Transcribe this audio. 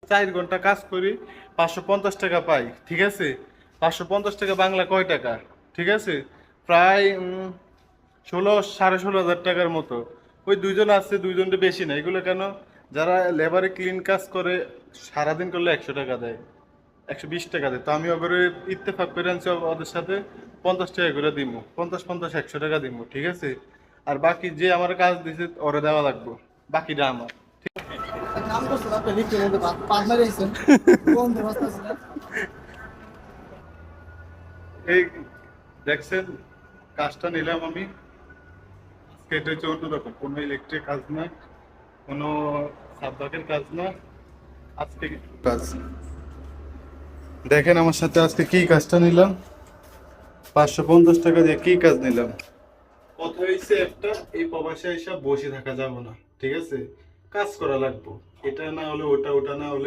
4 ঘন্টা কাজ করি, 550 টাকা পাই, ঠিক আছে? 550 টাকা বাংলা কয় টাকা? ঠিক আছে, প্রায় 16,000 সাড়ে 16,000 টাকার মতো। ওই দুইজন আছে, দুইজনটা বেশি না। এগুলো কেন? যারা লেবারে ক্লিন কাজ করে সারাদিন করলে 100 টাকা দেয়, 120 টাকা দেয়। তো আমি ওদের ইত্তেফাক করে আনছি ওদের সাথে 50 টাকা করে দিব, 50 50 100 টাকা দিব, ঠিক আছে? আর বাকি যে আমার কাজ দিছে ওরে দেওয়া লাগবে, বাকিটা আমার। কাম করছেন আপনি লিখতে মধ্যে পাঁচ মারি আইছেন কোন ব্যবস্থা আছে না এই দেখছেন, কাজটা নিলাম আমি আজকে। এটা হচ্ছে অন্যরকম, কোনো ইলেকট্রিক কাজ না, কোনো সাববাকের কাজ না, আজকে কাজ। দেখেন আমার সাথে আজকে কি কাজটা নিলাম, 550 টাকা দিয়ে কি কাজ নিলাম। কথা হয়েছে একটা, এই প্রবাসে এসে বসে থাকা যাবে না, ঠিক আছে? কাজ করা লাগবে, এটা না হলে ওটা, ওটা না হলে